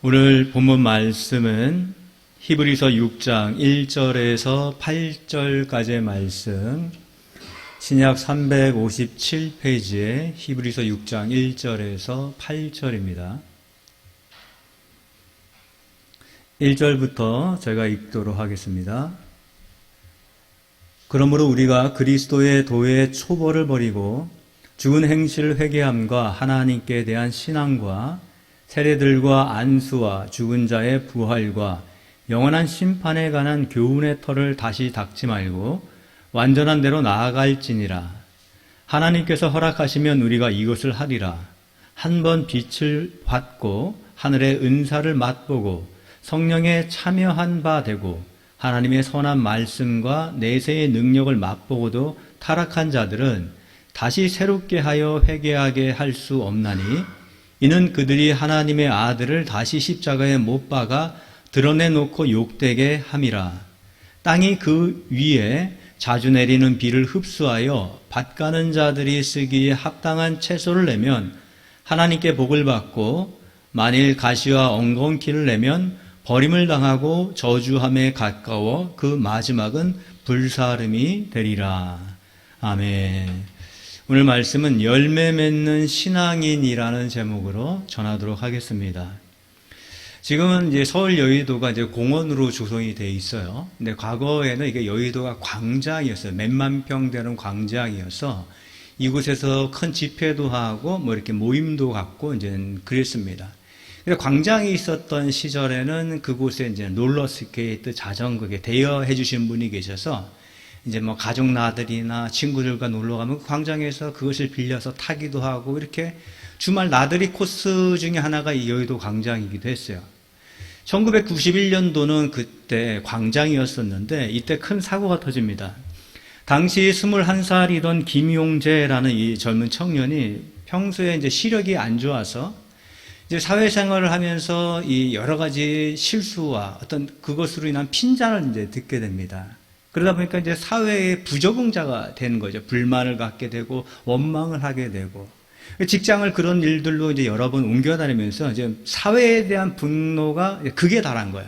오늘 본문 말씀은 히브리서 6장 1절에서 8절까지의 말씀, 신약 357페이지에 히브리서 6장 1절에서 8절입니다. 1절부터 제가 읽도록 하겠습니다. 그러므로 우리가 그리스도의 도의 초벌을 버리고 죽은 행실을 회개함과 하나님께 대한 신앙과 세례들과 안수와 죽은 자의 부활과 영원한 심판에 관한 교훈의 터를 다시 닦지 말고 완전한 대로 나아갈지니라. 하나님께서 허락하시면 우리가 이것을 하리라. 한 번 빛을 받고 하늘의 은사를 맛보고 성령에 참여한 바 되고 하나님의 선한 말씀과 내세의 능력을 맛보고도 타락한 자들은 다시 새롭게 하여 회개하게 할 수 없나니 이는 그들이 하나님의 아들을 다시 십자가에 못 박아 드러내놓고 욕되게 함이라. 땅이 그 위에 자주 내리는 비를 흡수하여 밭 가는 자들이 쓰기에 합당한 채소를 내면 하나님께 복을 받고 만일 가시와 엉겅퀴를 내면 버림을 당하고 저주함에 가까워 그 마지막은 불사름이 되리라. 아멘. 오늘 말씀은 열매 맺는 신앙인이라는 제목으로 전하도록 하겠습니다. 지금은 이제 서울 여의도가 이제 공원으로 조성이 되어 있어요. 근데 과거에는 이게 여의도가 광장이었어요. 몇만 평 되는 광장이어서 이곳에서 큰 집회도 하고 뭐 이렇게 모임도 갖고 이제 그랬습니다. 그래서 광장이 있었던 시절에는 그곳에 이제 롤러스케이트, 자전거에 대여해 주신 분이 계셔서 이제 뭐 가족 나들이나 친구들과 놀러 가면 그 광장에서 그것을 빌려서 타기도 하고 이렇게 주말 나들이 코스 중에 하나가 이 여의도 광장이기도 했어요. 1991년도는 그때 광장이었었는데 이때 큰 사고가 터집니다. 당시 21살이던 김용재라는 이 젊은 청년이 평소에 이제 시력이 안 좋아서 이제 사회생활을 하면서 이 여러 가지 실수와 어떤 그것으로 인한 핀잔을 이제 듣게 됩니다. 그러다 보니까 이제 사회의 부적응자가 되는 거죠. 불만을 갖게 되고 원망을 하게 되고 직장을 그런 일들로 이제 여러 번 옮겨다니면서 이제 사회에 대한 분노가 극에 달한 거예요.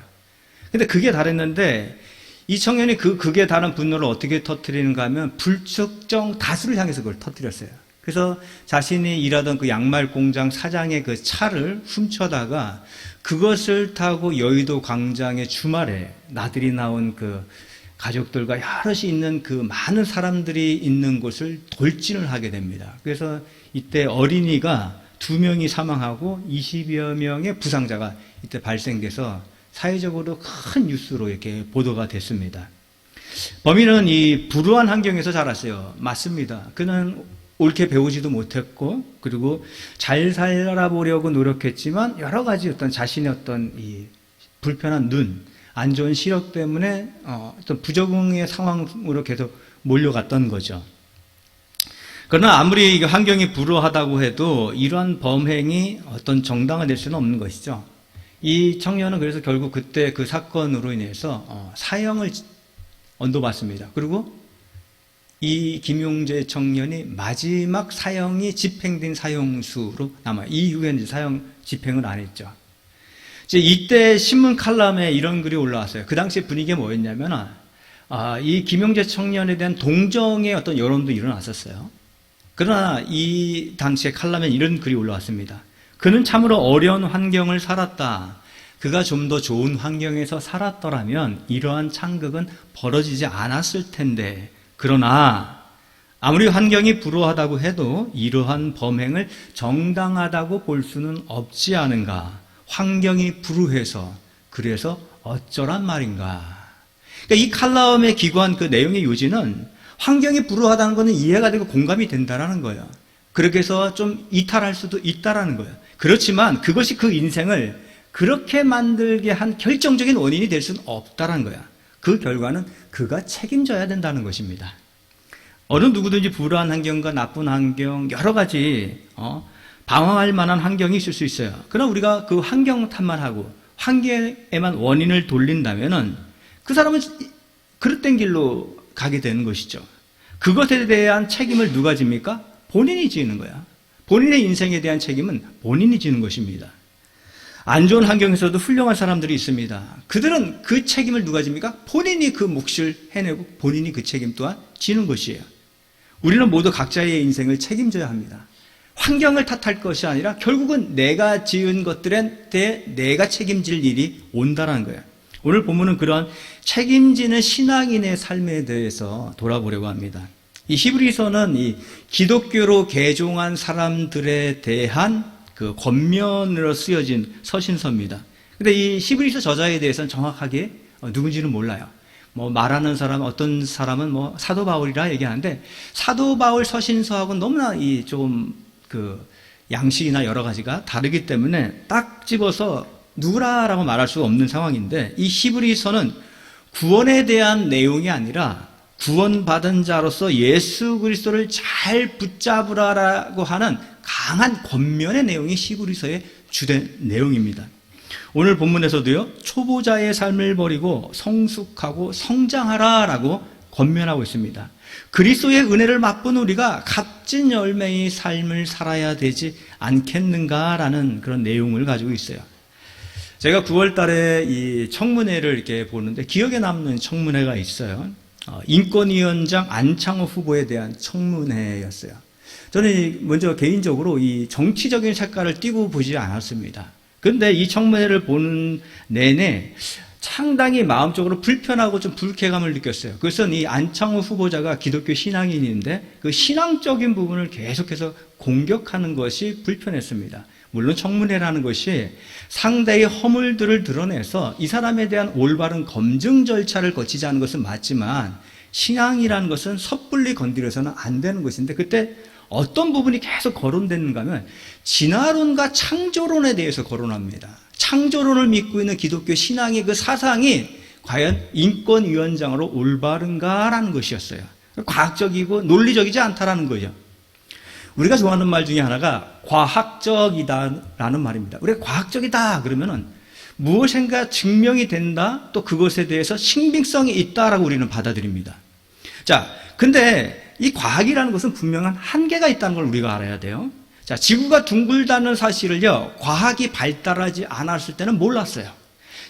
근데 극에 달했는데 이 청년이 그 극에 달한 분노를 어떻게 터뜨리는가 하면 불특정 다수를 향해서 그걸 터뜨렸어요. 그래서 자신이 일하던 그 양말 공장 사장의 그 차를 훔쳐다가 그것을 타고 여의도 광장의 주말에 나들이 나온 그 가족들과 여럿이 있는 그 많은 사람들이 있는 곳을 돌진을 하게 됩니다. 그래서 이때 어린이가 2명이 사망하고 20여 명의 부상자가 이때 발생돼서 사회적으로 큰 뉴스로 이렇게 보도가 됐습니다. 범인은 이 불우한 환경에서 자랐어요. 맞습니다. 그는 옳게 배우지도 못했고 그리고 잘 살아보려고 노력했지만 여러 가지 어떤 자신의 어떤 이 불편한 눈, 안 좋은 시력 때문에 어떤 부적응의 상황으로 계속 몰려갔던 거죠. 그러나 아무리 환경이 불우하다고 해도 이러한 범행이 어떤 정당화될 수는 없는 것이죠. 이 청년은 그래서 결국 그때 그 사건으로 인해서 사형을 언도받습니다. 그리고 이 김용재 청년이 마지막 사형이 집행된 사형수로 남아요. 이후에는 이제 사형 집행을 안 했죠. 이때 신문 칼럼에 이런 글이 올라왔어요. 그 당시 분위기가 뭐였냐면, 이 김용재 청년에 대한 동정의 어떤 여론도 일어났었어요. 그러나 이 당시에 칼럼에 이런 글이 올라왔습니다. 그는 참으로 어려운 환경을 살았다. 그가 좀 더 좋은 환경에서 살았더라면 이러한 창극은 벌어지지 않았을 텐데, 그러나 아무리 환경이 불우하다고 해도 이러한 범행을 정당하다고 볼 수는 없지 않은가. 환경이 불우해서 그래서 어쩌란 말인가. 그러니까 이 칼럼에 기고한 그 내용의 요지는 환경이 불우하다는 것은 이해가 되고 공감이 된다라는 거예요. 그렇게 해서 좀 이탈할 수도 있다라는 거예요. 그렇지만 그것이 그 인생을 그렇게 만들게 한 결정적인 원인이 될 수는 없다라는 거야. 그 결과는 그가 책임져야 된다는 것입니다. 어느 누구든지 불우한 환경과 나쁜 환경 여러 가지 방황할 만한 환경이 있을 수 있어요. 그러나 우리가 그 환경 탓만 하고 환경에만 원인을 돌린다면은 그 사람은 그릇된 길로 가게 되는 것이죠. 그것에 대한 책임을 누가 집니까? 본인이 지는 거야. 본인의 인생에 대한 책임은 본인이 지는 것입니다. 안 좋은 환경에서도 훌륭한 사람들이 있습니다. 그들은 그 책임을 누가 집니까? 본인이 그 몫을 해내고 본인이 그 책임 또한 지는 것이에요. 우리는 모두 각자의 인생을 책임져야 합니다. 환경을 탓할 것이 아니라 결국은 내가 지은 것들에 대해 내가 책임질 일이 온다는 거예요. 오늘 본문은 그런 책임지는 신앙인의 삶에 대해서 돌아보려고 합니다. 이 히브리서는 이 기독교로 개종한 사람들에 대한 그 권면으로 쓰여진 서신서입니다. 근데 이 히브리서 저자에 대해서는 정확하게 누군지는 몰라요. 말하는 사람, 어떤 사람은 사도 바울이라 얘기하는데, 사도 바울 서신서하고는 너무나 그 양식이나 여러 가지가 다르기 때문에 딱 집어서 누구라라고 말할 수 없는 상황인데, 이 히브리서는 구원에 대한 내용이 아니라 구원받은 자로서 예수 그리스도를 잘 붙잡으라라고 하는 강한 권면의 내용이 히브리서의 주된 내용입니다. 오늘 본문에서도요, 초보자의 삶을 버리고 성숙하고 성장하라라고 권면하고 있습니다. 그리스도의 은혜를 맛본 우리가 값진 열매의 삶을 살아야 되지 않겠는가라는 그런 내용을 가지고 있어요. 제가 9월 달에 이 청문회를 이렇게 보는데 기억에 남는 청문회가 있어요. 인권위원장 안창호 후보에 대한 청문회였어요. 저는 먼저 개인적으로 이 정치적인 색깔을 띠고 보지 않았습니다. 그런데 이 청문회를 보는 내내 상당히 마음적으로 불편하고 좀 불쾌감을 느꼈어요. 그래서 이 안창호 후보자가 기독교 신앙인인데 그 신앙적인 부분을 계속해서 공격하는 것이 불편했습니다. 물론 청문회라는 것이 상대의 허물들을 드러내서 이 사람에 대한 올바른 검증 절차를 거치지 않은 것은 맞지만, 신앙이라는 것은 섣불리 건드려서는 안 되는 것인데, 그때 어떤 부분이 계속 거론되는가 하면 진화론과 창조론에 대해서 거론합니다. 창조론을 믿고 있는 기독교 신앙의 그 사상이 과연 인권위원장으로 올바른가라는 것이었어요. 과학적이고 논리적이지 않다라는 거죠. 우리가 좋아하는 말 중에 하나가 과학적이다라는 말입니다. 우리가 과학적이다 그러면은 무엇인가 증명이 된다, 또 그것에 대해서 신빙성이 있다라고 우리는 받아들입니다. 자, 근데 이 과학이라는 것은 분명한 한계가 있다는 걸 우리가 알아야 돼요. 자, 지구가 둥글다는 사실을요, 과학이 발달하지 않았을 때는 몰랐어요.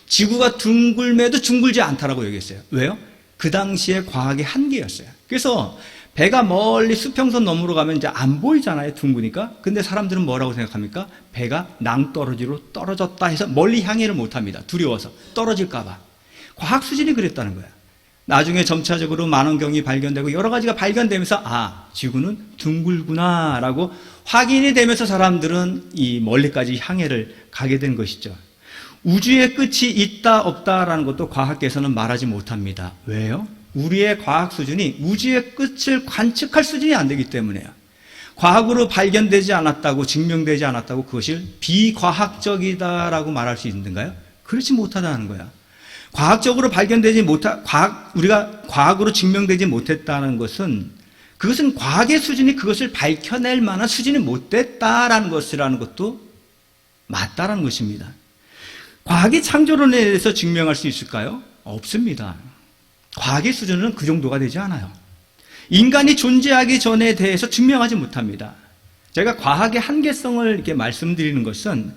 지구가 둥글매도 둥글지 않다라고 얘기했어요. 왜요? 그 당시에 과학의 한계였어요. 그래서 배가 멀리 수평선 너머로 가면 이제 안 보이잖아요, 둥그니까. 근데 사람들은 뭐라고 생각합니까? 배가 낭떠러지로 떨어졌다 해서 멀리 향해를 못 합니다. 두려워서. 떨어질까봐. 과학 수준이 그랬다는 거야. 나중에 점차적으로 만원경이 발견되고 여러 가지가 발견되면서 지구는 둥글구나라고 확인이 되면서 사람들은 이 멀리까지 향해를 가게 된 것이죠. 우주의 끝이 있다 없다라는 것도 과학계에서는 말하지 못합니다. 왜요? 우리의 과학 수준이 우주의 끝을 관측할 수준이 안 되기 때문에요. 과학으로 발견되지 않았다고, 증명되지 않았다고 그것을 비과학적이다라고 말할 수 있는가요? 그렇지 못하다는 거야. 과학적으로 우리가 과학으로 증명되지 못했다는 것은, 그것은 과학의 수준이 그것을 밝혀낼 만한 수준이 못 됐다라는 것이라는 것도 맞다라는 것입니다. 과학이 창조론에 대해서 증명할 수 있을까요? 없습니다. 과학의 수준은 그 정도가 되지 않아요. 인간이 존재하기 전에 대해서 증명하지 못합니다. 제가 과학의 한계성을 이렇게 말씀드리는 것은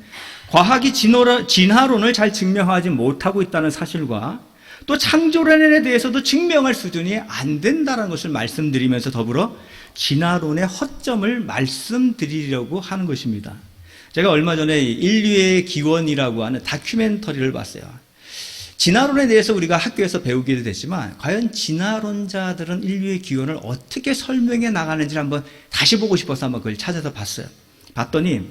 과학이 진화론을 잘 증명하지 못하고 있다는 사실과 또 창조론에 대해서도 증명할 수준이 안 된다는 것을 말씀드리면서 더불어 진화론의 허점을 말씀드리려고 하는 것입니다. 제가 얼마 전에 인류의 기원이라고 하는 다큐멘터리를 봤어요. 진화론에 대해서 우리가 학교에서 배우기도 됐지만 과연 진화론자들은 인류의 기원을 어떻게 설명해 나가는지를 한번 다시 보고 싶어서 한번 그걸 찾아서 봤어요. 봤더니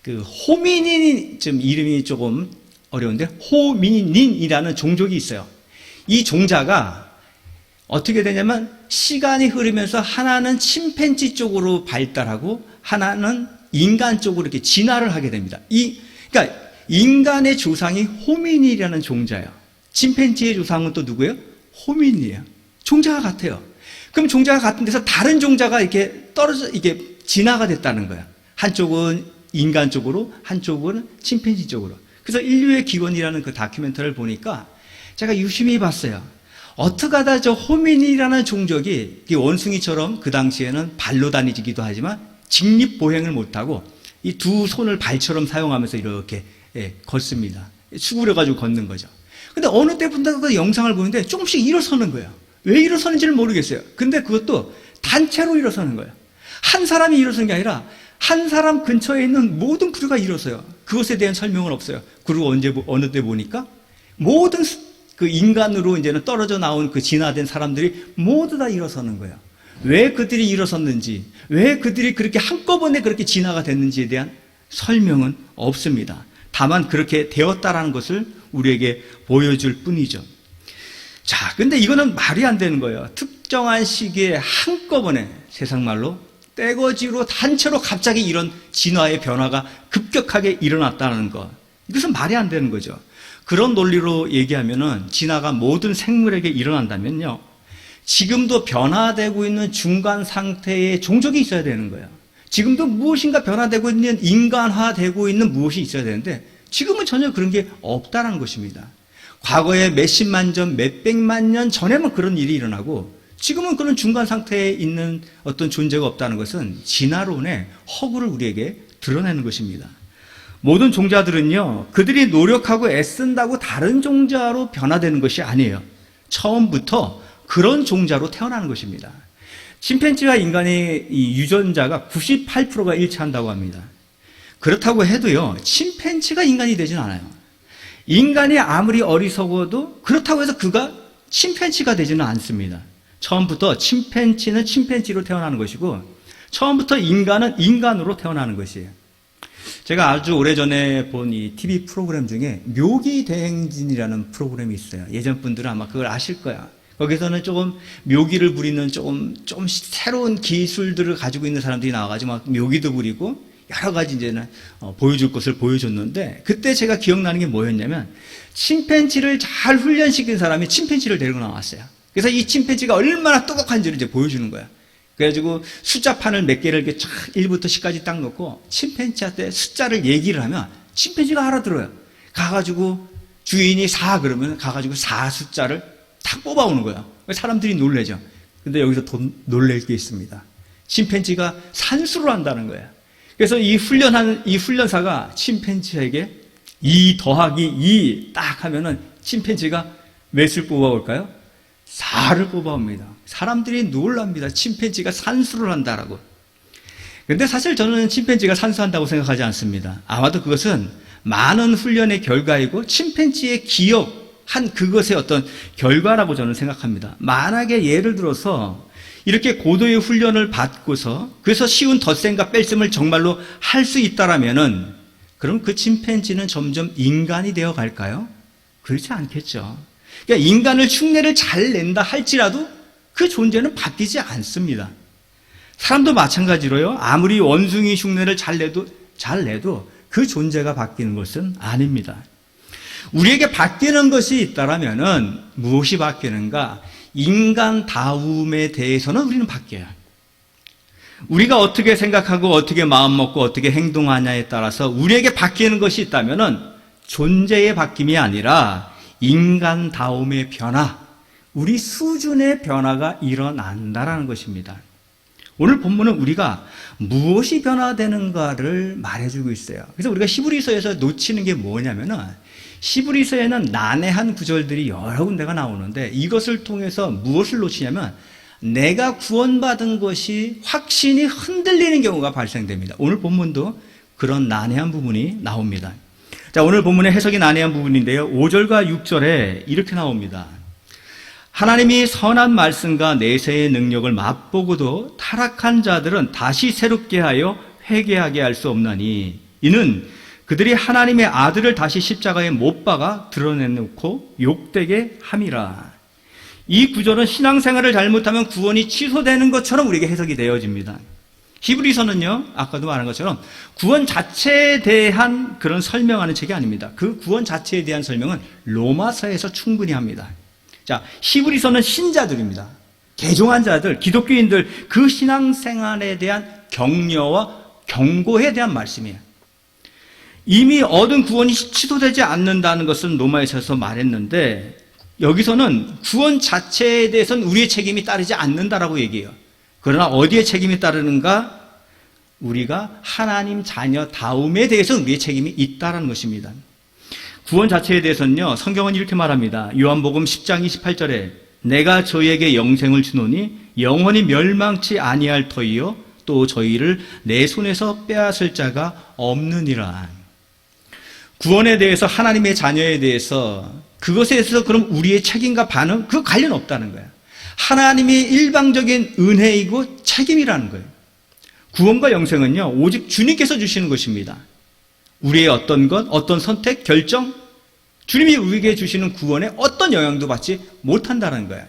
그 호미닌, 좀 이름이 조금 어려운데 호미닌이라는 종족이 있어요. 이 종자가 어떻게 되냐면 시간이 흐르면서 하나는 침팬지 쪽으로 발달하고 하나는 인간 쪽으로 이렇게 진화를 하게 됩니다. 그러니까 인간의 조상이 호미닌이라는 종자예요. 침팬지의 조상은 또 누구예요? 호미닌이에요. 종자가 같아요. 그럼 종자가 같은 데서 다른 종자가 이렇게 이게 진화가 됐다는 거야. 한쪽은 인간 쪽으로, 한쪽은 침팬지 쪽으로. 그래서 인류의 기원이라는 그 다큐멘터리를 보니까 제가 유심히 봤어요. 어떻게 하다 저 호미닌이라는 종족이 원숭이처럼 그 당시에는 발로 다니기도 하지만 직립보행을 못하고 이 두 손을 발처럼 사용하면서 이렇게 걷습니다. 수그려가지고 걷는 거죠. 근데 어느 때부터 그 영상을 보는데 조금씩 일어서는 거예요. 왜 일어서는지를 모르겠어요. 근데 그것도 단체로 일어서는 거예요. 한 사람이 일어서는 게 아니라 한 사람 근처에 있는 모든 부류가 일어서요. 그것에 대한 설명은 없어요. 그리고 어느 때 보니까 모든 그 인간으로 이제는 떨어져 나온 그 진화된 사람들이 모두 다 일어서는 거예요. 왜 그들이 일어섰는지, 왜 그들이 그렇게 한꺼번에 그렇게 진화가 됐는지에 대한 설명은 없습니다. 다만 그렇게 되었다라는 것을 우리에게 보여줄 뿐이죠. 자, 근데 이거는 말이 안 되는 거예요. 특정한 시기에 한꺼번에 세상말로 떼거지로 단체로 갑자기 이런 진화의 변화가 급격하게 일어났다는 것. 이것은 말이 안 되는 거죠. 그런 논리로 얘기하면은 진화가 모든 생물에게 일어난다면요. 지금도 변화되고 있는 중간 상태의 종족이 있어야 되는 거예요. 지금도 무엇인가 변화되고 있는 인간화되고 있는 무엇이 있어야 되는데 지금은 전혀 그런 게 없다는 것입니다. 과거에 몇십만 년, 몇백만 년 전에만 그런 일이 일어나고 지금은 그런 중간 상태에 있는 어떤 존재가 없다는 것은 진화론의 허구를 우리에게 드러내는 것입니다. 모든 종자들은요, 그들이 노력하고 애쓴다고 다른 종자로 변화되는 것이 아니에요. 처음부터 그런 종자로 태어나는 것입니다. 침팬지와 인간의 이 유전자가 98%가 일치한다고 합니다. 그렇다고 해도요, 침팬지가 인간이 되진 않아요. 인간이 아무리 어리석어도 그렇다고 해서 그가 침팬지가 되지는 않습니다. 처음부터 침팬지는 침팬지로 태어나는 것이고 처음부터 인간은 인간으로 태어나는 것이에요. 제가 아주 오래전에 본 이 TV 프로그램 중에 묘기 대행진이라는 프로그램이 있어요. 예전 분들은 아마 그걸 아실 거야. 거기서는 조금 묘기를 부리는 조금 새로운 기술들을 가지고 있는 사람들이 나와가지고 막 묘기도 부리고 여러 가지 이제는 보여줄 것을 보여줬는데 그때 제가 기억나는 게 뭐였냐면 침팬지를 잘 훈련시킨 사람이 침팬지를 데리고 나왔어요. 그래서 이 침팬지가 얼마나 똑똑한지를 이제 보여주는 거야. 그래가지고 숫자판을 몇 개를 이렇게 1부터 10까지 딱 놓고 침팬지한테 숫자를 얘기를 하면 침팬지가 알아들어요. 가가지고 주인이 4 그러면 가가지고 4 숫자를 탁 뽑아오는 거야. 사람들이 놀래죠. 근데 여기서 더 놀랄 게 있습니다. 침팬지가 산수를 한다는 거야. 그래서 이 훈련사가 침팬지에게 2 더하기 2 딱 하면은 침팬지가 몇을 뽑아올까요? 4를 뽑아옵니다. 사람들이 놀랍니다. 침팬지가 산수를 한다라고. 근데 사실 저는 침팬지가 산수한다고 생각하지 않습니다. 아마도 그것은 많은 훈련의 결과이고 침팬지의 기억한 그것의 어떤 결과라고 저는 생각합니다. 만약에 예를 들어서 이렇게 고도의 훈련을 받고서 그래서 쉬운 덧셈과 뺄셈을 정말로 할 수 있다라면은 그럼 그 침팬지는 점점 인간이 되어 갈까요? 그렇지 않겠죠. 그러니까 인간을 흉내를 잘 낸다 할지라도 그 존재는 바뀌지 않습니다. 사람도 마찬가지로요. 아무리 원숭이 흉내를 잘 내도 그 존재가 바뀌는 것은 아닙니다. 우리에게 바뀌는 것이 있다라면은 무엇이 바뀌는가? 인간다움에 대해서는 우리는 바뀌어요. 우리가 어떻게 생각하고 어떻게 마음 먹고 어떻게 행동하냐에 따라서 우리에게 바뀌는 것이 있다면은 존재의 바뀜이 아니라 인간다움의 변화, 우리 수준의 변화가 일어난다라는 것입니다. 오늘 본문은 우리가 무엇이 변화되는가를 말해주고 있어요. 그래서 우리가 히브리서에서 놓치는 게 뭐냐면은 히브리서에는 난해한 구절들이 여러 군데가 나오는데 이것을 통해서 무엇을 놓치냐면 내가 구원받은 것이 확신이 흔들리는 경우가 발생됩니다. 오늘 본문도 그런 난해한 부분이 나옵니다. 자, 오늘 본문의 해석이 난해한 부분인데요. 5절과 6절에 이렇게 나옵니다. 하나님이 선한 말씀과 내세의 능력을 맛보고도 타락한 자들은 다시 새롭게 하여 회개하게 할 수 없나니 이는 그들이 하나님의 아들을 다시 십자가에 못 박아 드러내놓고 욕되게 함이라. 이 구절은 신앙생활을 잘못하면 구원이 취소되는 것처럼 우리에게 해석이 되어집니다. 히브리서는요, 아까도 말한 것처럼 구원 자체에 대한 그런 설명하는 책이 아닙니다. 그 구원 자체에 대한 설명은 로마서에서 충분히 합니다. 자, 히브리서는 신자들입니다. 개종한 자들, 기독교인들 그 신앙생활에 대한 격려와 경고에 대한 말씀이에요. 이미 얻은 구원이 취소되지 않는다는 것은 로마에서 말했는데 여기서는 구원 자체에 대해서는 우리의 책임이 따르지 않는다라고 얘기해요. 그러나 어디에 책임이 따르는가? 우리가 하나님 자녀다움에 대해서 우리의 책임이 있다는 것입니다. 구원 자체에 대해서는요, 성경은 이렇게 말합니다. 요한복음 10장 28절에 내가 저희에게 영생을 주노니 영원히 멸망치 아니할 터이요 또 저희를 내 손에서 빼앗을 자가 없느니라. 구원에 대해서, 하나님의 자녀에 대해서, 그것에 대해서 그럼 우리의 책임과 반응, 그 관련 없다는 거예요. 하나님의 일방적인 은혜이고 책임이라는 거예요. 구원과 영생은요, 오직 주님께서 주시는 것입니다. 우리의 어떤 것, 어떤 선택, 결정, 주님이 우리에게 주시는 구원에 어떤 영향도 받지 못한다는 거예요.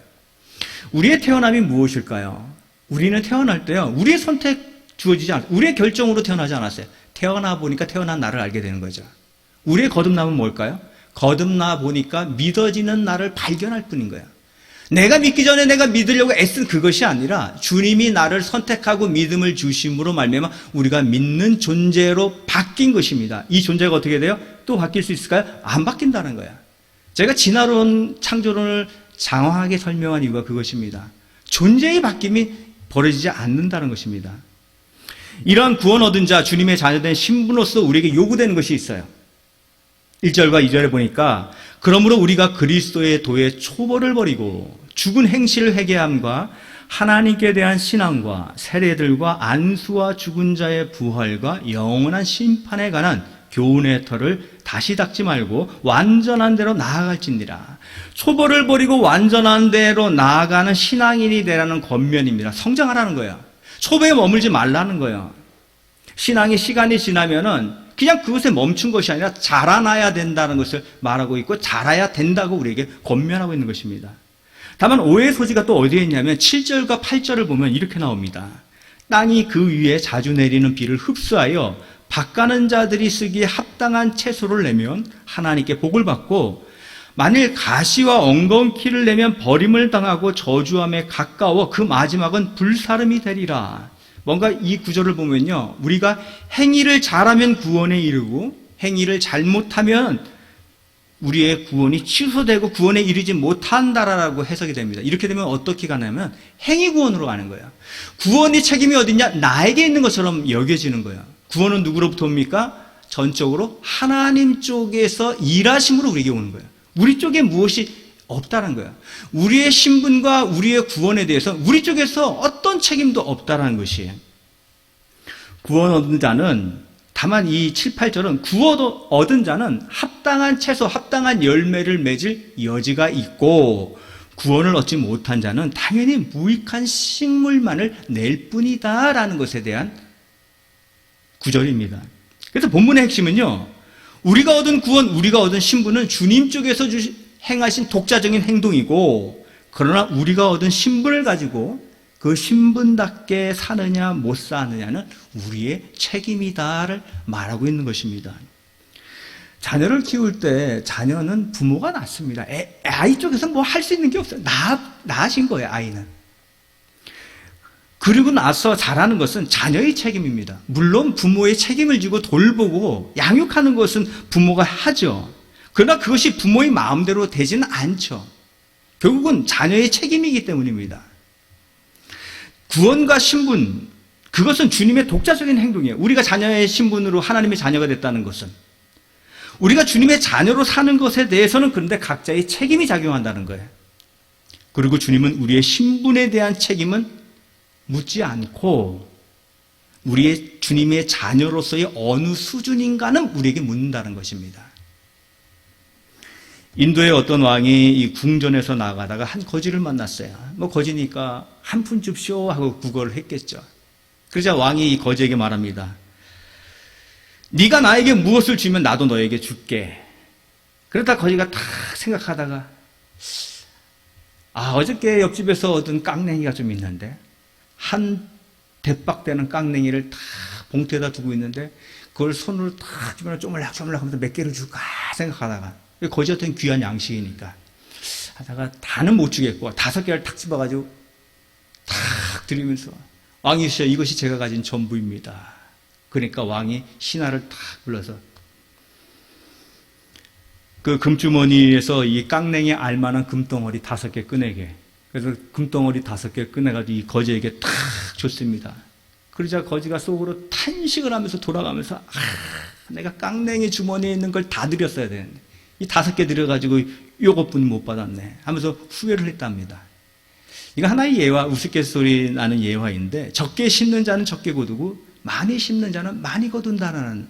우리의 태어남이 무엇일까요? 우리는 태어날 때요, 우리의 선택 주어지지 않았어요. 우리의 결정으로 태어나지 않았어요. 태어나 보니까 태어난 나를 알게 되는 거죠. 우리의 거듭남은 뭘까요? 거듭나 보니까 믿어지는 나를 발견할 뿐인 거예요. 내가 믿기 전에 내가 믿으려고 애쓴 그것이 아니라 주님이 나를 선택하고 믿음을 주심으로 말미암아 우리가 믿는 존재로 바뀐 것입니다. 이 존재가 어떻게 돼요? 또 바뀔 수 있을까요? 안 바뀐다는 거예요. 제가 진화론, 창조론을 장황하게 설명한 이유가 그것입니다. 존재의 바뀜이 벌어지지 않는다는 것입니다. 이러한 구원 얻은 자, 주님의 자녀된 신분으로서 우리에게 요구되는 것이 있어요. 1절과 2절에 보니까 그러므로 우리가 그리스도의 도의 초벌을 버리고 죽은 행실을 회개함과 하나님께 대한 신앙과 세례들과 안수와 죽은 자의 부활과 영원한 심판에 관한 교훈의 털을 다시 닦지 말고 완전한 대로 나아갈지니라. 초벌을 버리고 완전한 대로 나아가는 신앙인이 되라는 권면입니다. 성장하라는 거예요. 초보에 머물지 말라는 거예요. 신앙이 시간이 지나면은 그냥 그것에 멈춘 것이 아니라 자라나야 된다는 것을 말하고 있고 자라야 된다고 우리에게 권면하고 있는 것입니다. 다만 오해의 소지가 또 어디에 있냐면 7절과 8절을 보면 이렇게 나옵니다. 땅이 그 위에 자주 내리는 비를 흡수하여 밭가는 자들이 쓰기에 합당한 채소를 내면 하나님께 복을 받고 만일 가시와 엉겅퀴를 내면 버림을 당하고 저주함에 가까워 그 마지막은 불사름이 되리라. 뭔가 이 구절을 보면요, 우리가 행위를 잘하면 구원에 이르고 행위를 잘못하면 우리의 구원이 취소되고 구원에 이르지 못한다라고 해석이 됩니다. 이렇게 되면 어떻게 가냐면 행위 구원으로 가는 거예요. 구원의 책임이 어딨냐? 나에게 있는 것처럼 여겨지는 거예요. 구원은 누구로부터 옵니까? 전적으로 하나님 쪽에서 일하심으로 우리에게 오는 거예요. 우리 쪽에 무엇이 없다는 거예요. 우리의 신분과 우리의 구원에 대해서 우리 쪽에서 어떤 책임도 없다는 것이에요. 구원 얻은 자는, 다만 이 7, 8절은 구원 얻은 자는 합당한 채소, 합당한 열매를 맺을 여지가 있고 구원을 얻지 못한 자는 당연히 무익한 식물만을 낼 뿐이다 라는 것에 대한 구절입니다. 그래서 본문의 핵심은요, 우리가 얻은 구원, 우리가 얻은 신분은 주님 쪽에서 행하신 독자적인 행동이고, 그러나 우리가 얻은 신분을 가지고 그 신분답게 사느냐 못 사느냐는 우리의 책임이다를 말하고 있는 것입니다. 자녀를 키울 때 자녀는 부모가 낳습니다. 아이 쪽에서 뭐 할 수 있는 게 없어요. 낳으신 거예요, 아이는. 그리고 나서 자라는 것은 자녀의 책임입니다. 물론 부모의 책임을 지고 돌보고 양육하는 것은 부모가 하죠. 그러나 그것이 부모의 마음대로 되지는 않죠. 결국은 자녀의 책임이기 때문입니다. 구원과 신분, 그것은 주님의 독자적인 행동이에요. 우리가 자녀의 신분으로 하나님의 자녀가 됐다는 것은, 우리가 주님의 자녀로 사는 것에 대해서는 그런데 각자의 책임이 작용한다는 거예요. 그리고 주님은 우리의 신분에 대한 책임은 묻지 않고 우리의 주님의 자녀로서의 어느 수준인가는 우리에게 묻는다는 것입니다. 인도의 어떤 왕이 이 궁전에서 나가다가 한 거지를 만났어요. 뭐 거지니까 한 푼 줍쇼 하고 구걸을 했겠죠. 그러자 왕이 이 거지에게 말합니다. 네가 나에게 무엇을 주면 나도 너에게 줄게. 그러다 거지가 탁 생각하다가 어저께 옆집에서 얻은 깡냉이가 좀 있는데, 한 대박되는 깡냉이를 탁 봉투에다 두고 있는데 그걸 손으로 탁 주면 쪼물락쪼물락 하면서 몇 개를 줄까 생각하다가, 거지 같은 귀한 양식이니까 하다가 다는 못 주겠고 5개를 탁 집어가지고 탁 드리면서, 왕이시여 이것이 제가 가진 전부입니다. 그러니까 왕이 신하를 탁 불러서 그 금주머니에서 이 깡냉이 알만한 금덩어리 5개 꺼내게, 그래서 금덩어리 5개 꺼내가지고 이 거지에게 탁 줬습니다. 그러자 거지가 속으로 탄식을 하면서 돌아가면서 내가 깡냉이 주머니에 있는 걸 다 드렸어야 되는데 이 5개 드려가지고 요것뿐 못 받았네 하면서 후회를 했답니다. 이거 하나의 예화, 우스갯소리 나는 예화인데 적게 심는 자는 적게 거두고 많이 심는 자는 많이 거둔다라는.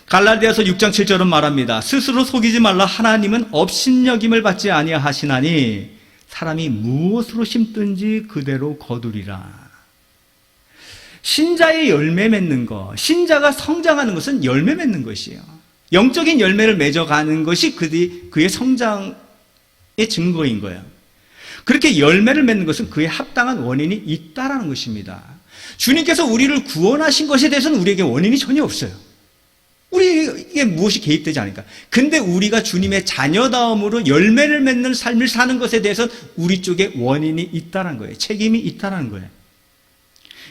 갈라디아서 6장 7절은 말합니다. 스스로 속이지 말라. 하나님은 업신여김을 받지 아니하시나니 사람이 무엇으로 심든지 그대로 거두리라. 신자의 열매 맺는 것, 신자가 성장하는 것은 열매 맺는 것이에요. 영적인 열매를 맺어가는 것이 그의 성장의 증거인 거예요. 그렇게 열매를 맺는 것은 그에 합당한 원인이 있다라는 것입니다. 주님께서 우리를 구원하신 것에 대해서는 우리에게 원인이 전혀 없어요. 우리에게 무엇이 개입되지 않으니까. 근데 우리가 주님의 자녀다움으로 열매를 맺는 삶을 사는 것에 대해서는 우리 쪽에 원인이 있다는 거예요. 책임이 있다는 거예요.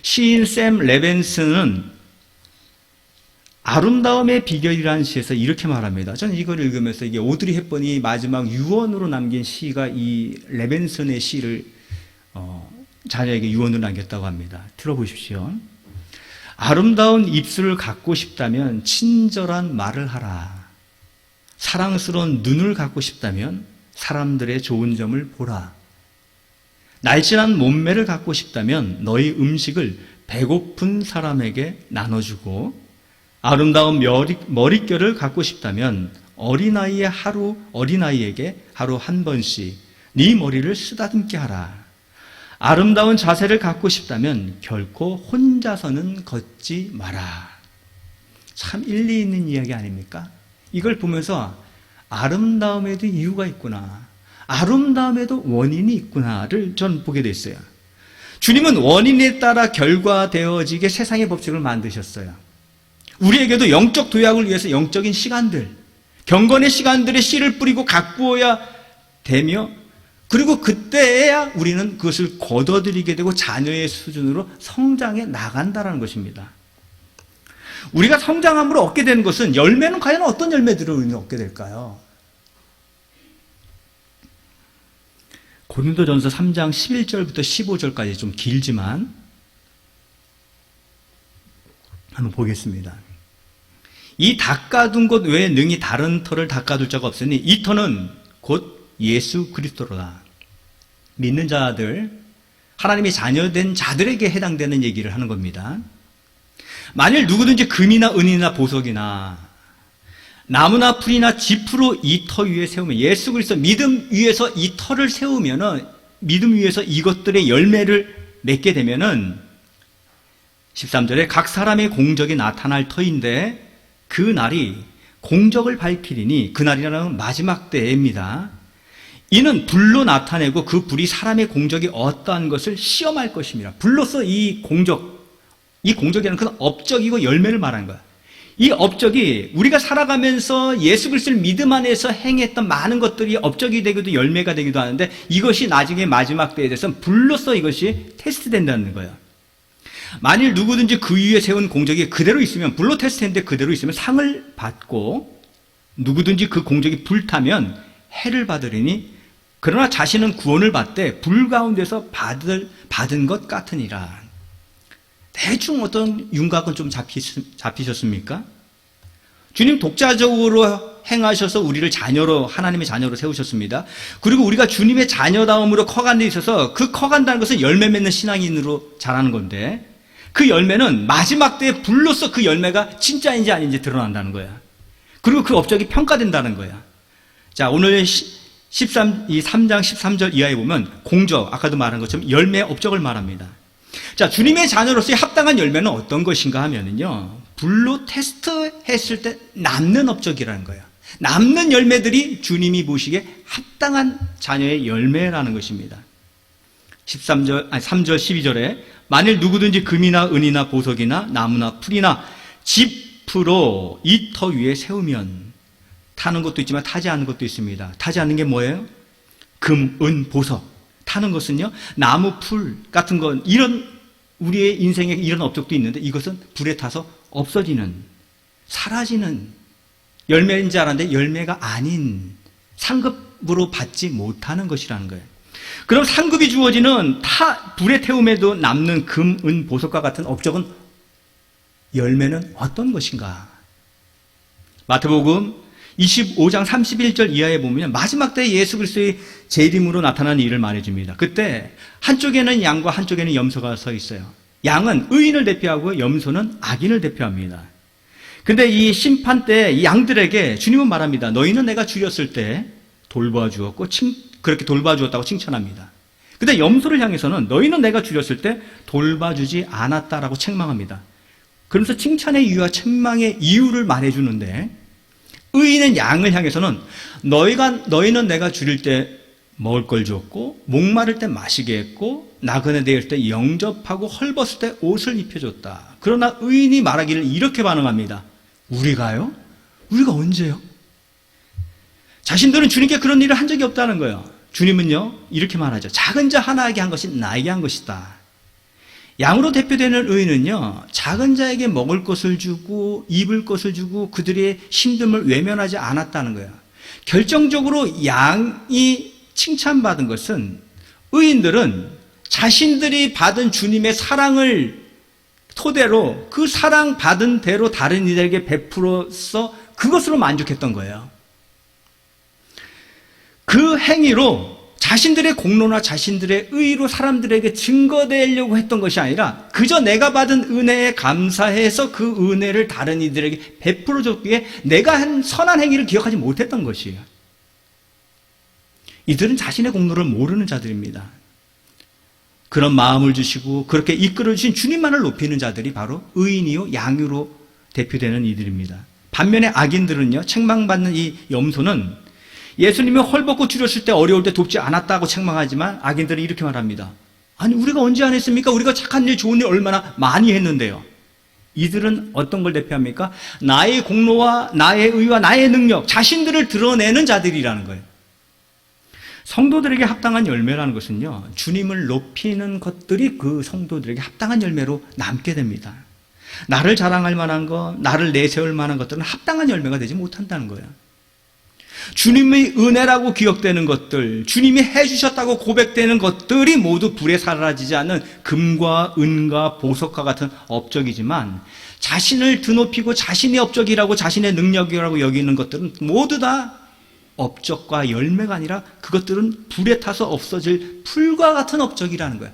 시인 샘 레벤슨은 아름다움의 비결이라는 시에서 이렇게 말합니다. 저는 이걸 읽으면서 이게 오드리 헵번이 마지막 유언으로 남긴 시가 이 레벤슨의 시를 자녀에게 유언으로 남겼다고 합니다. 들어보십시오. 아름다운 입술을 갖고 싶다면 친절한 말을 하라. 사랑스러운 눈을 갖고 싶다면 사람들의 좋은 점을 보라. 날씬한 몸매를 갖고 싶다면 너희 음식을 배고픈 사람에게 나눠주고, 아름다운 머릿결을 갖고 싶다면 어린아이에게 하루 한 번씩 네 머리를 쓰다듬게 하라. 아름다운 자세를 갖고 싶다면 결코 혼자서는 걷지 마라. 참 일리 있는 이야기 아닙니까? 이걸 보면서 아름다움에도 이유가 있구나, 아름다움에도 원인이 있구나를 전 보게 됐어요. 주님은 원인에 따라 결과되어지게 세상의 법칙을 만드셨어요. 우리에게도 영적 도약을 위해서 영적인 시간들, 경건의 시간들에 씨를 뿌리고 가꾸어야 되며, 그리고 그때야 우리는 그것을 거둬들이게 되고 자녀의 수준으로 성장해 나간다는 것입니다. 우리가 성장함으로 얻게 되는 것은, 열매는 과연 어떤 열매들을 우리는 얻게 될까요? 고린도전서 3장 11절부터 15절까지 좀 길지만 한번 보겠습니다. 이 닦아둔 것 외에 능히 다른 터를 닦아둘 자가 없으니 이 터는 곧 예수 그리스도로다. 믿는 자들, 하나님의 자녀된 자들에게 해당되는 얘기를 하는 겁니다. 만일 누구든지 금이나 은이나 보석이나 나무나 풀이나 짚으로 이 터 위에 세우면, 예수 그리스도 믿음 위에서 이 터를 세우면은, 믿음 위에서 이것들의 열매를 맺게 되면은 13절에 각 사람의 공적이 나타날 터인데 그 날이 공적을 밝히리니, 그 날이라는 마지막 때입니다. 이는 불로 나타내고 그 불이 사람의 공적이 어떠한 것을 시험할 것입니다. 불로서 이 공적이라는 건 업적이고 열매를 말하는 거야. 이 업적이 우리가 살아가면서 예수 그리스도를 믿음 안에서 행했던 많은 것들이 업적이 되기도 열매가 되기도 하는데, 이것이 나중에 마지막 때에 대해서는 불로서 이것이 테스트된다는 거예요. 만일 누구든지 그 위에 세운 공적이 그대로 있으면, 불로 테스트했는데 그대로 있으면 상을 받고, 누구든지 그 공적이 불타면 해를 받으리니, 그러나 자신은 구원을 받되 불 가운데서 받은 것 같으니라. 대충 어떤 윤곽은 좀 잡히셨습니까? 주님 독자적으로 행하셔서 우리를 자녀로, 하나님의 자녀로 세우셨습니다. 그리고 우리가 주님의 자녀다움으로 커가는 데 있어서, 그 커간다는 것은 열매 맺는 신앙인으로 자라는 건데, 그 열매는 마지막 때에 불로서 그 열매가 진짜인지 아닌지 드러난다는 거야. 그리고 그 업적이 평가된다는 거야. 자, 오늘 3장 13절 이하에 보면 공적, 아까도 말한 것처럼 열매의 업적을 말합니다. 자, 주님의 자녀로서의 합당한 열매는 어떤 것인가 하면은요, 불로 테스트했을 때 남는 업적이라는 거예요. 남는 열매들이 주님이 보시기에 합당한 자녀의 열매라는 것입니다. 3절 12절에 만일 누구든지 금이나 은이나 보석이나 나무나 풀이나 짚으로 이 터 위에 세우면, 타는 것도 있지만 타지 않는 것도 있습니다. 타지 않는 게 뭐예요? 금, 은, 보석. 타는 것은요, 나무, 풀 같은 건, 이런 우리의 인생에 이런 업적도 있는데, 이것은 불에 타서 없어지는, 사라지는 열매인 줄 알았는데 열매가 아닌, 상급으로 받지 못하는 것이라는 거예요. 그럼 상급이 주어지는 불의 태움에도 남는 금, 은, 보석과 같은 업적은 열매는 어떤 것인가? 마태복음 25장 31절 이하에 보면 마지막 때 예수 그리스도의 재림으로 나타난 일을 말해줍니다. 그때 한쪽에는 양과 한쪽에는 염소가 서 있어요. 양은 의인을 대표하고 염소는 악인을 대표합니다. 근데 이 심판 때 이 양들에게 주님은 말합니다. 너희는 내가 죽였을 때 돌봐주었고 그렇게 돌봐주었다고 칭찬합니다. 근데 염소를 향해서는 너희는 내가 죽였을 때 돌봐주지 않았다라고 책망합니다. 그러면서 칭찬의 이유와 책망의 이유를 말해주는데 의인은 양을 향해서는 너희는 내가 죽일 때 먹을 걸 줬고 목마를 때 마시게 했고 나그네 되었을 때 영접하고 헐벗을 때 옷을 입혀줬다. 그러나 의인이 말하기를 이렇게 반응합니다. 우리가요? 우리가 언제요? 자신들은 주님께 그런 일을 한 적이 없다는 거예요. 주님은요 이렇게 말하죠. 작은 자 하나에게 한 것이 나에게 한 것이다. 양으로 대표되는 의인은요 작은 자에게 먹을 것을 주고 입을 것을 주고 그들의 힘듦을 외면하지 않았다는 거예요. 결정적으로 양이 칭찬받은 것은 의인들은 자신들이 받은 주님의 사랑을 토대로 그 사랑 받은 대로 다른 이들에게 베풀어서 그것으로 만족했던 거예요. 그 행위로 자신들의 공로나 자신들의 의로 사람들에게 증거되려고 했던 것이 아니라 그저 내가 받은 은혜에 감사해서 그 은혜를 다른 이들에게 베풀어 줬기에 내가 한 선한 행위를 기억하지 못했던 것이에요. 이들은 자신의 공로를 모르는 자들입니다. 그런 마음을 주시고 그렇게 이끌어 주신 주님만을 높이는 자들이 바로 의인이요 양으로 대표되는 이들입니다. 반면에 악인들은요 책망받는 이 염소는 예수님이 헐벗고 줄였을 때 어려울 때 돕지 않았다고 책망하지만 악인들은 이렇게 말합니다. 아니 우리가 언제 안 했습니까? 우리가 착한 일 좋은 일 얼마나 많이 했는데요. 이들은 어떤 걸 대표합니까? 나의 공로와 나의 의와 나의 능력 자신들을 드러내는 자들이라는 거예요. 성도들에게 합당한 열매라는 것은요 주님을 높이는 것들이 그 성도들에게 합당한 열매로 남게 됩니다. 나를 자랑할 만한 것, 나를 내세울 만한 것들은 합당한 열매가 되지 못한다는 거예요. 주님의 은혜라고 기억되는 것들, 주님이 해주셨다고 고백되는 것들이 모두 불에 사라지지 않는 금과 은과 보석과 같은 업적이지만 자신을 드높이고 자신의 업적이라고 자신의 능력이라고 여기는 것들은 모두 다 업적과 열매가 아니라 그것들은 불에 타서 없어질 풀과 같은 업적이라는 거예요.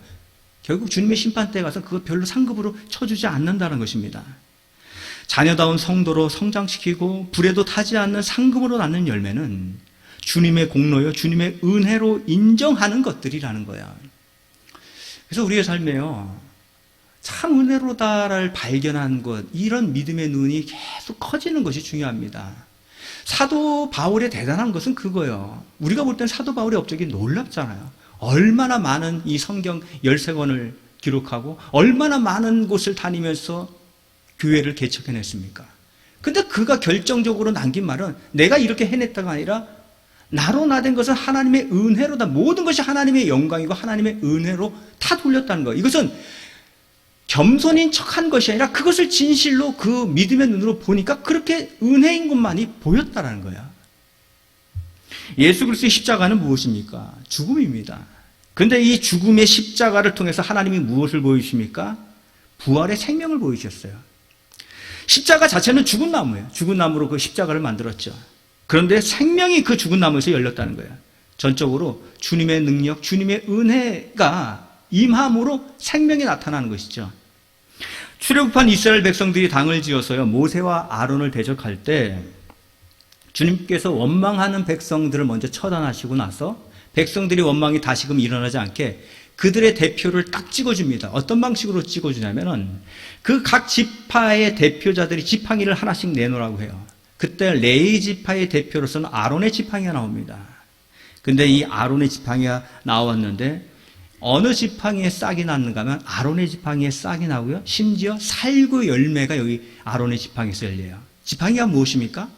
결국 주님의 심판대에 가서 그것 별로 상급으로 쳐주지 않는다는 것입니다. 자녀다운 성도로 성장시키고 불에도 타지 않는 상급으로 낳는 열매는 주님의 공로요 주님의 은혜로 인정하는 것들이라는 거야. 그래서 우리의 삶에요 참 은혜로다를 발견한 것, 이런 믿음의 눈이 계속 커지는 것이 중요합니다. 사도 바울의 대단한 것은 그거예요. 우리가 볼 땐 사도 바울의 업적이 놀랍잖아요. 얼마나 많은 이 성경 13권을 기록하고 얼마나 많은 곳을 다니면서 교회를 개척해냈습니까? 근데 그가 결정적으로 남긴 말은 내가 이렇게 해냈다가 아니라 나로 나된 것은 하나님의 은혜로다. 모든 것이 하나님의 영광이고 하나님의 은혜로 다 돌렸다는 거예요. 이것은 겸손인 척한 것이 아니라 그것을 진실로 그 믿음의 눈으로 보니까 그렇게 은혜인 것만이 보였다는 거야. 예수 그리스도의 십자가는 무엇입니까? 죽음입니다. 그런데 이 죽음의 십자가를 통해서 하나님이 무엇을 보여주십니까? 부활의 생명을 보여주셨어요. 십자가 자체는 죽은 나무예요. 죽은 나무로 그 십자가를 만들었죠. 그런데 생명이 그 죽은 나무에서 열렸다는 거예요. 전적으로 주님의 능력, 주님의 은혜가 임함으로 생명이 나타나는 것이죠. 출애굽한 이스라엘 백성들이 당을 지어서요 모세와 아론을 대적할 때 주님께서 원망하는 백성들을 먼저 처단하시고 나서 백성들이 원망이 다시금 일어나지 않게 그들의 대표를 딱 찍어줍니다. 어떤 방식으로 찍어주냐면은 그 각 지파의 대표자들이 지팡이를 하나씩 내놓으라고 해요. 그때 레위 지파의 대표로서는 아론의 지팡이가 나옵니다. 근데 이 아론의 지팡이가 나왔는데 어느 지팡이에 싹이 났는가 하면 아론의 지팡이에 싹이 나고요. 심지어 살구 열매가 여기 아론의 지팡이에서 열려요. 지팡이가 무엇입니까?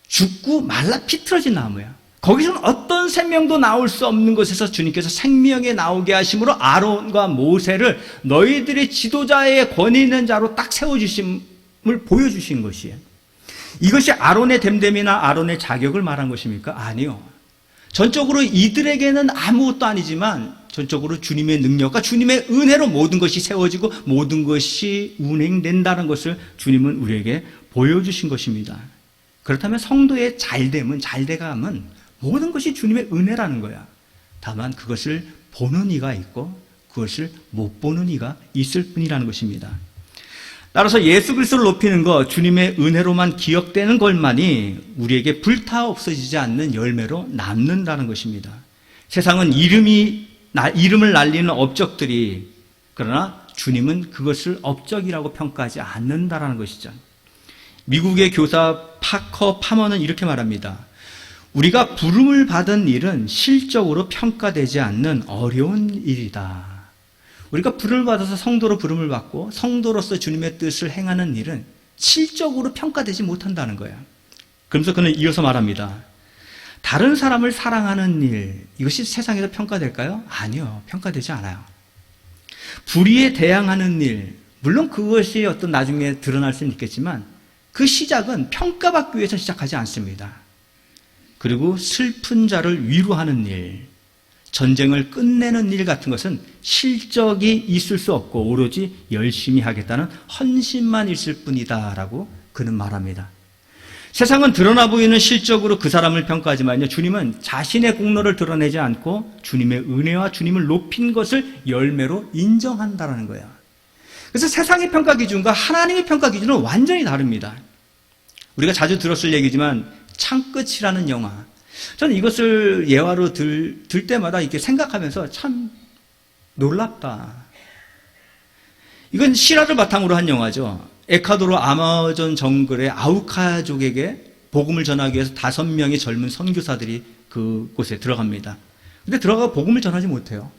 죽고 말라 비틀어진 나무예요. 거기서는 어떤 생명도 나올 수 없는 곳에서 주님께서 생명에 나오게 하심으로 아론과 모세를 너희들의 지도자의 권위 있는 자로 딱 세워주심을 보여주신 것이에요. 이것이 아론의 됨됨이나 아론의 자격을 말한 것입니까? 아니요. 전적으로 이들에게는 아무것도 아니지만 전적으로 주님의 능력과 주님의 은혜로 모든 것이 세워지고 모든 것이 운행된다는 것을 주님은 우리에게 보여주신 것입니다. 그렇다면 성도의 잘됨은, 잘돼감은 모든 것이 주님의 은혜라는 거야. 다만 그것을 보는 이가 있고 그것을 못 보는 이가 있을 뿐이라는 것입니다. 따라서 예수 그리스도를 높이는 것, 주님의 은혜로만 기억되는 것만이 우리에게 불타 없어지지 않는 열매로 남는다는 것입니다. 세상은 이름을 날리는 업적들이, 그러나 주님은 그것을 업적이라고 평가하지 않는다는 것이죠. 미국의 교사 파커 파머는 이렇게 말합니다. 우리가 부름을 받은 일은 실적으로 평가되지 않는 어려운 일이다. 우리가 부름을 받아서 성도로 부름을 받고 성도로서 주님의 뜻을 행하는 일은 실적으로 평가되지 못한다는 거예요. 그러면서 그는 이어서 말합니다. 다른 사람을 사랑하는 일, 이것이 세상에서 평가될까요? 아니요, 평가되지 않아요. 불의에 대항하는 일, 물론 그것이 어떤 나중에 드러날 수는 있겠지만 그 시작은 평가받기 위해서 시작하지 않습니다. 그리고 슬픈 자를 위로하는 일, 전쟁을 끝내는 일 같은 것은 실적이 있을 수 없고 오로지 열심히 하겠다는 헌신만 있을 뿐이다라고 그는 말합니다. 세상은 드러나 보이는 실적으로 그 사람을 평가하지만요, 주님은 자신의 공로를 드러내지 않고 주님의 은혜와 주님을 높인 것을 열매로 인정한다는 거예요. 그래서 세상의 평가 기준과 하나님의 평가 기준은 완전히 다릅니다. 우리가 자주 들었을 얘기지만 창끝이라는 영화, 저는 이것을 예화로 들 때마다 이렇게 생각하면서 참 놀랍다. 이건 실화를 바탕으로 한 영화죠. 에콰도르 아마존 정글의 아우카족에게 복음을 전하기 위해서 5명의 젊은 선교사들이 그곳에 들어갑니다. 근데 들어가 복음을 전하지 못해요.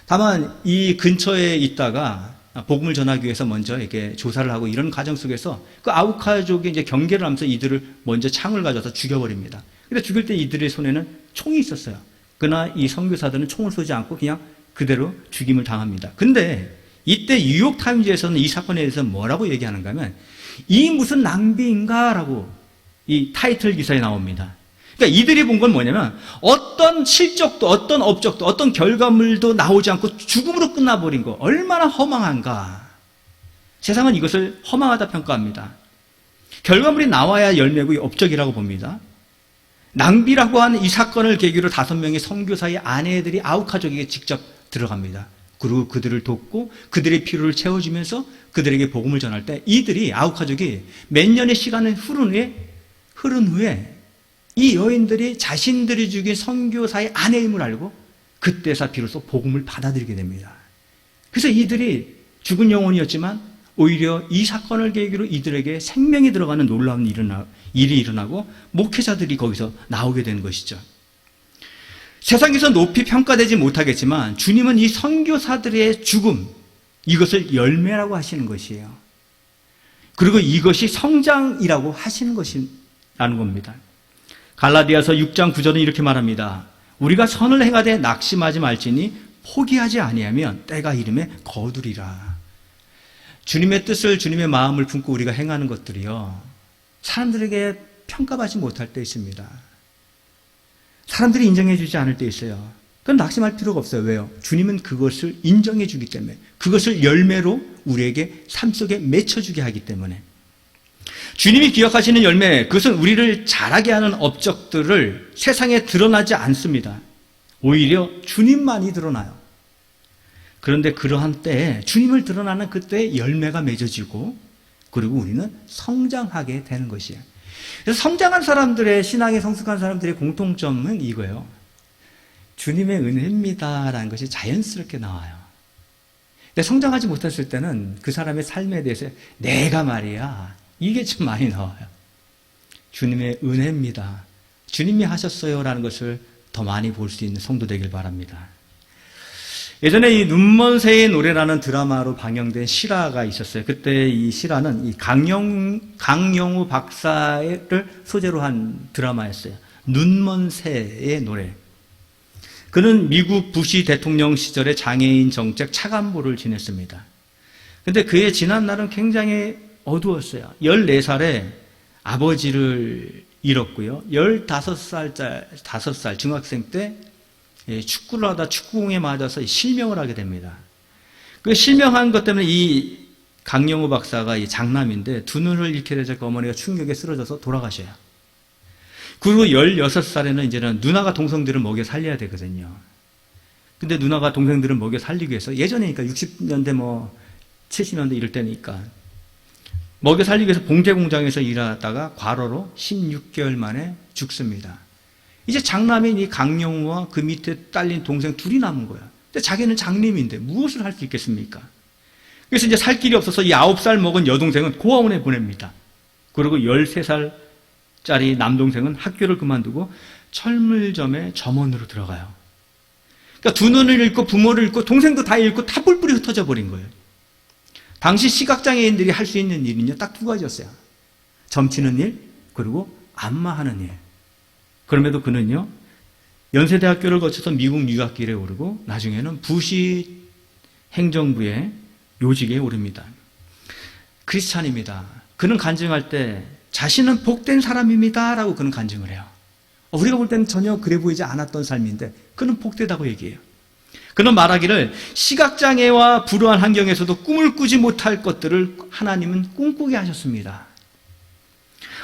다만 이 근처에 있다가 복음을 전하기 위해서 먼저 이렇게 조사를 하고 이런 과정 속에서 그 아우카족이 이제 경계를 하면서 이들을 먼저 창을 가져서 죽여버립니다. 근데 죽일 때 이들의 손에는 총이 있었어요. 그러나 이 선교사들은 총을 쏘지 않고 그냥 그대로 죽임을 당합니다. 근데 이때 뉴욕타임즈에서는 이 사건에 대해서 뭐라고 얘기하는가 하면 이 무슨 낭비인가라고 이 타이틀 기사에 나옵니다. 그러니까 이들이 본 건 뭐냐면 어떤 실적도 어떤 업적도 어떤 결과물도 나오지 않고 죽음으로 끝나버린 거 얼마나 허망한가. 세상은 이것을 허망하다 평가합니다. 결과물이 나와야 열매고 업적이라고 봅니다. 낭비라고 하는 이 사건을 계기로 5명의 선교사의 아내들이 아우카족에게 직접 들어갑니다. 그리고 그들을 돕고 그들의 필요를 채워주면서 그들에게 복음을 전할 때 이들이 아우카족이 몇 년의 시간이 흐른 후에 이 여인들이 자신들이 죽인 선교사의 아내임을 알고 그때서 비로소 복음을 받아들이게 됩니다. 그래서 이들이 죽은 영혼이었지만 오히려 이 사건을 계기로 이들에게 생명이 들어가는 놀라운 일이 일어나고 목회자들이 거기서 나오게 된 것이죠. 세상에서 높이 평가되지 못하겠지만 주님은 이 선교사들의 죽음, 이것을 열매라고 하시는 것이에요. 그리고 이것이 성장이라고 하시는 것이라는 겁니다. 갈라디아서 6장 9절은 이렇게 말합니다. 우리가 선을 행하되 낙심하지 말지니 포기하지 아니하면 때가 이름에 거두리라. 주님의 뜻을, 주님의 마음을 품고 우리가 행하는 것들이요, 사람들에게 평가받지 못할 때 있습니다. 사람들이 인정해 주지 않을 때 있어요. 그건 낙심할 필요가 없어요. 왜요? 주님은 그것을 인정해 주기 때문에, 그것을 열매로 우리에게 삶 속에 맺혀주게 하기 때문에. 주님이 기억하시는 열매, 그것은 우리를 자라게 하는 업적들을 세상에 드러나지 않습니다. 오히려 주님만이 드러나요. 그런데 그러한 때에 주님을 드러나는 그때에 열매가 맺어지고 그리고 우리는 성장하게 되는 것이에요. 그래서 성장한 사람들의, 신앙에 성숙한 사람들의 공통점은 이거예요. 주님의 은혜입니다라는 것이 자연스럽게 나와요. 근데 성장하지 못했을 때는 그 사람의 삶에 대해서 내가 말이야, 이게 좀 많이 나와요. 주님의 은혜입니다. 주님이 하셨어요라는 것을 더 많이 볼 수 있는 성도 되길 바랍니다. 예전에 이 눈먼 새의 노래라는 드라마로 방영된 실화가 있었어요. 그때 이 실화는 이 강영우 박사를 소재로 한 드라마였어요. 눈먼 새의 노래. 그는 미국 부시 대통령 시절에 장애인 정책 차관보를 지냈습니다. 근데 그의 지난 날은 굉장히 어두웠어요. 14살에 아버지를 잃었고요. 15살 중학생 때 축구를 하다 축구공에 맞아서 실명을 하게 됩니다. 그 실명한 것 때문에 이 강영우 박사가 이 장남인데 두 눈을 잃게 되자 어머니가 충격에 쓰러져서 돌아가셔요. 그리고 16살에는 이제는 누나가 동생들을 먹여 살려야 되거든요. 근데 누나가 동생들을 먹여 살리기 위해서 예전이니까 60년대 70년대 이럴 때니까 먹여 살리기 위해서 봉제 공장에서 일하다가 과로로 16개월 만에 죽습니다. 이제 장남인 이 강영우와 그 밑에 딸린 동생 둘이 남은 거야. 근데 자기는 장님인데 무엇을 할 수 있겠습니까? 그래서 이제 살 길이 없어서 이 9살 먹은 여동생은 고아원에 보냅니다. 그리고 13살짜리 남동생은 학교를 그만두고 철물점에 점원으로 들어가요. 그러니까 두 눈을 잃고 부모를 잃고 동생도 다 잃고 다 뿔뿔이 흩어져 버린 거예요. 당시 시각장애인들이 할 수 있는 일은요, 딱 두 가지였어요. 점치는 일, 그리고 안마하는 일. 그럼에도 그는요, 연세대학교를 거쳐서 미국 유학길에 오르고 나중에는 부시 행정부의 요직에 오릅니다. 크리스찬입니다. 그는 간증할 때 자신은 복된 사람입니다 라고 그는 간증을 해요. 우리가 볼 때는 전혀 그래 보이지 않았던 삶인데 그는 복되다고 얘기해요. 그는 말하기를 시각장애와 불우한 환경에서도 꿈을 꾸지 못할 것들을 하나님은 꿈꾸게 하셨습니다.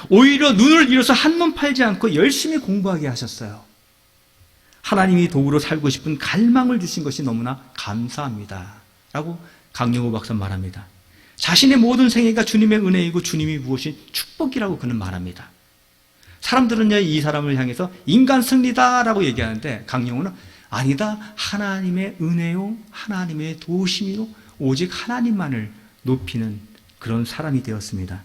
오히려 눈을 잃어서 한눈 팔지 않고 열심히 공부하게 하셨어요. 하나님이 도구로 살고 싶은 갈망을 주신 것이 너무나 감사합니다 라고 강영우 박사 말합니다. 자신의 모든 생애가 주님의 은혜이고 주님이 무엇인 축복이라고 그는 말합니다. 사람들은 이 사람을 향해서 인간 승리다라고 얘기하는데 강영우는 아니다, 하나님의 은혜요, 하나님의 도우심이요, 오직 하나님만을 높이는 그런 사람이 되었습니다.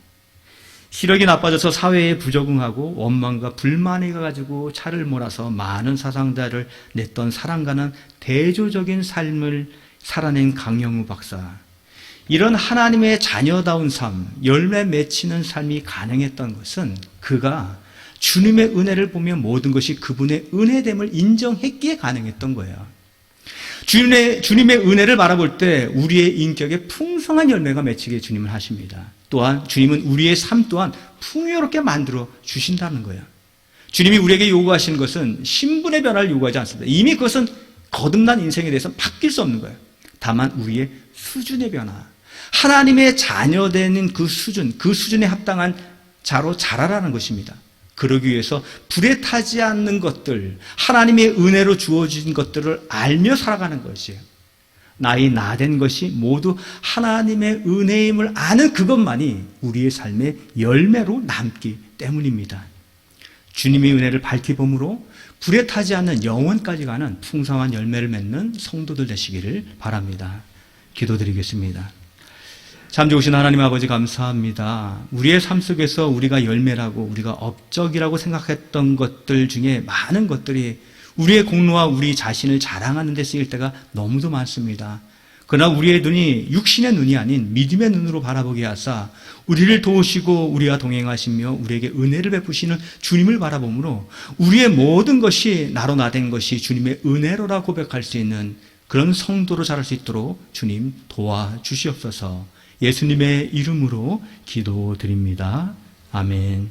시력이 나빠져서 사회에 부적응하고 원망과 불만이 가지고 차를 몰아서 많은 사상자를 냈던 사람과는 대조적인 삶을 살아낸 강영우 박사. 이런 하나님의 자녀다운 삶, 열매 맺히는 삶이 가능했던 것은 그가 주님의 은혜를 보며 모든 것이 그분의 은혜됨을 인정했기에 가능했던 거예요. 주님의 은혜를 바라볼 때 우리의 인격에 풍성한 열매가 맺히게 주님은 하십니다. 또한 주님은 우리의 삶 또한 풍요롭게 만들어 주신다는 거예요. 주님이 우리에게 요구하시는 것은 신분의 변화를 요구하지 않습니다. 이미 그것은 거듭난 인생에 대해서 바뀔 수 없는 거예요. 다만 우리의 수준의 변화, 하나님의 자녀되는 그 수준에 합당한 자로 자라라는 것입니다. 그러기 위해서 불에 타지 않는 것들, 하나님의 은혜로 주어진 것들을 알며 살아가는 것이에요. 나의 나된 것이 모두 하나님의 은혜임을 아는 그것만이 우리의 삶의 열매로 남기 때문입니다. 주님의 은혜를 밝히 봄으로 불에 타지 않는 영원까지 가는 풍성한 열매를 맺는 성도들 되시기를 바랍니다. 기도드리겠습니다. 참 좋으신 하나님 아버지 감사합니다. 우리의 삶 속에서 우리가 열매라고 우리가 업적이라고 생각했던 것들 중에 많은 것들이 우리의 공로와 우리 자신을 자랑하는 데 쓰일 때가 너무도 많습니다. 그러나 우리의 눈이 육신의 눈이 아닌 믿음의 눈으로 바라보게 하사 우리를 도우시고 우리와 동행하시며 우리에게 은혜를 베푸시는 주님을 바라보므로 우리의 모든 것이 나로 나된 것이 주님의 은혜로라 고백할 수 있는 그런 성도로 자랄 수 있도록 주님 도와주시옵소서. 예수님의 이름으로 기도드립니다. 아멘.